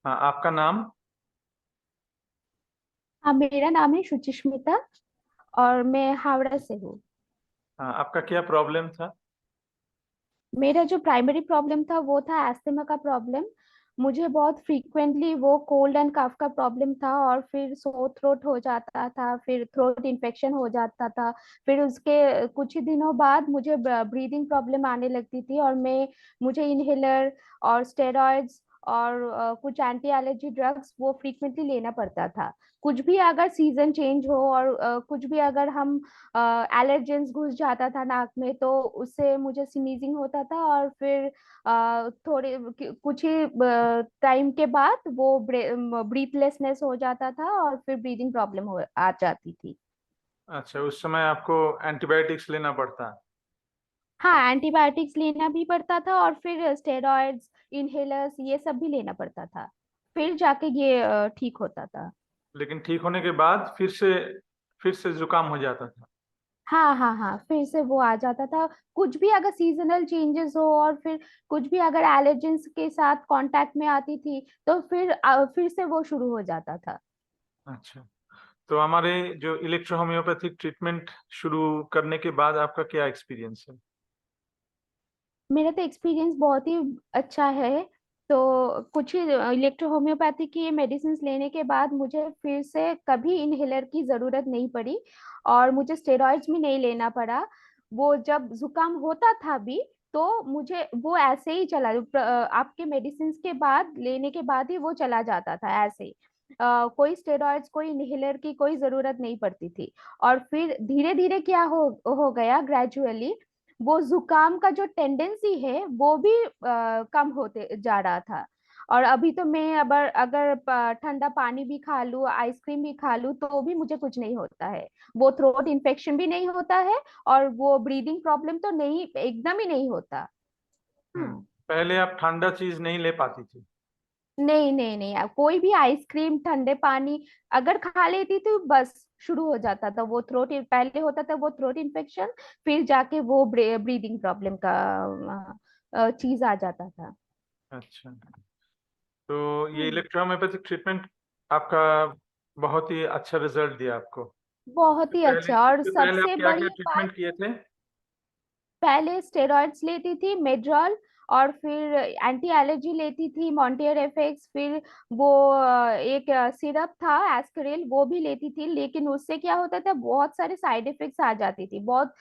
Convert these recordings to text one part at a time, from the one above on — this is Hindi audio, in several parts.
हाँ, आपका नाम? हाँ, मेरा नाम है शुचिस्मिता और मैं हावड़ा से हूँ। हाँ, आपका क्या प्रॉब्लम था? मेरा जो प्राइमरी प्रॉब्लम था वो था एस्थमा का प्रॉब्लम। मुझे बहुत फ्रीक्वेंटली वो कोल्ड एंड कफ का प्रॉब्लम था, और फिर सोर थ्रोट हो जाता था, फिर थ्रोट इन्फेक्शन हो जाता था। फिर उसके कुछ ही दिनों बाद मुझे ब्रीदिंग प्रॉब्लम आने लगती थी, और मुझे इनहेलर और स्टेरॉइड्स और कुछ एंटी एलर्जी ड्रग्स वो फ्रीक्वेंटली लेना पड़ता था। कुछ भी अगर सीजन चेंज हो और कुछ भी अगर हम एलर्जेंस घुस जाता था नाक में, तो उससे मुझे स्नीजिंग होता था, और फिर कुछ ही टाइम के बाद वो ब्रीथलेसनेस हो जाता था, और फिर ब्रीदिंग प्रॉब्लम हो आ जाती थी। अच्छा, उस समय आपको एंटीबायोटिक्स लेना पड़ता? हाँ, एंटीबायोटिक्स लेना भी पड़ता था, और फिर स्टेरॉइड्स, इनहेलर्स, ये सब भी लेना पड़ता था। फिर जाके ये ठीक होता था। लेकिन ठीक होने के बाद फिर से जुकाम हो जाता था? हाँ हाँ हाँ, फिर से वो आ जाता था। कुछ भी अगर सीजनल चेंजेस हो, और फिर कुछ भी अगर एलर्जेंस के साथ कांटेक्ट में आती थी, तो फिर से वो शुरू हो जाता था। अच्छा, तो हमारे जो इलेक्ट्रो होम्योपैथिक ट्रीटमेंट शुरू करने के बाद आपका क्या एक्सपीरियंस है? मेरा तो एक्सपीरियंस बहुत ही अच्छा है। तो कुछ ही इलेक्ट्रो होम्योपैथी की मेडिसिन लेने के बाद मुझे फिर से कभी इनहेलर की जरूरत नहीं पड़ी, और मुझे स्टेरॉइड्स भी नहीं लेना पड़ा। वो जब जुकाम होता था भी, तो मुझे वो ऐसे ही आपके मेडिसिन के बाद लेने के बाद ही वो चला जाता था ऐसे ही। कोई स्टेरॉइड्स, कोई इनहेलर की कोई जरूरत नहीं पड़ती थी। और फिर धीरे धीरे क्या हो गया, ग्रेजुअली वो जुकाम का जो टेंडेंसी है वो भी कम होते जा रहा था। और अभी तो मैं अगर अगर ठंडा पानी भी खा लूँ, आइसक्रीम भी खा लूँ, तो भी मुझे कुछ नहीं होता है। वो थ्रोट इन्फेक्शन भी नहीं होता है, और वो ब्रीदिंग प्रॉब्लम तो नहीं, एकदम ही नहीं होता। हम्म। हम्म। पहले आप ठंडा चीज नहीं ले पाती थी? नहीं नहीं नहीं, कोई भी आइसक्रीम, ठंडे पानी अगर खा लेती थी, बस शुरू हो जाता था वो थ्रोट। पहले होता था वो थ्रोट इन्फेक्शन, फिर जाके वो ब्रीदिंग प्रॉब्लम का चीज आ जाता था। अच्छा, तो ये हम्म। इलेक्ट्रो होम्योपैथिक ट्रीटमेंट आपका बहुत ही अच्छा रिजल्ट दिया आपको। बहुत ही अच्छा, और इससे पहले आप सबसे क्या क्या बड़ी बात, ट्रीटमेंट किए थे? पहले स्टेरॉइड्स लेती थी, मेड्रॉल, और फिर एंटी एलर्जी लेती थी, मॉन्टियर एफएक्स, फिर वो एक सिरप था एस्करिल, वो भी लेती थी। लेकिन उससे क्या होता था, बहुत सारे साइड इफेक्ट्स आ जाती थी, बहुत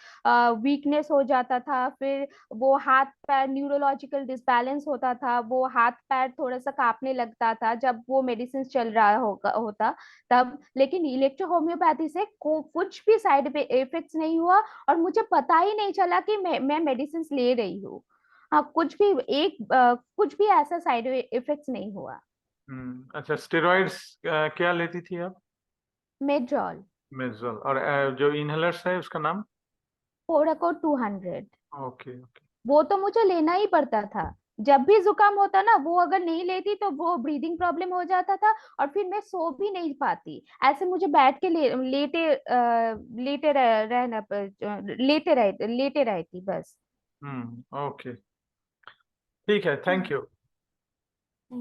वीकनेस हो जाता था। फिर वो हाथ पैर, न्यूरोलॉजिकल डिसबैलेंस होता था, वो हाथ पैर थोड़ा सा कांपने लगता था जब वो मेडिसिन चल रहा होता तब। लेकिन इलेक्ट्रो होम्योपैथी से कुछ भी साइड इफेक्ट्स नहीं हुआ, और मुझे पता ही नहीं चला कि मैं मेडिसिन ले रही हूँ। हाँ, कुछ भी ऐसा साइड इफेक्ट्स नहीं हुआ। अच्छा, स्टेरॉइड्स क्या लेती थी आप? मेड्रॉल। मेजोल। और जो इनहेलर्स है उसका नाम? पोराको 200। Okay okay. वो तो मुझे लेना ही पड़ता था। जब भी जुकाम होता ना, वो अगर नहीं लेती तो वो ब्रीदिंग प्रॉब्लम हो जाता था, और फिर मैं सो भी नहीं पाती। ऐसे मुझे बैठ के लेटे रहती बस। ओके, ठीक है, थैंक यू।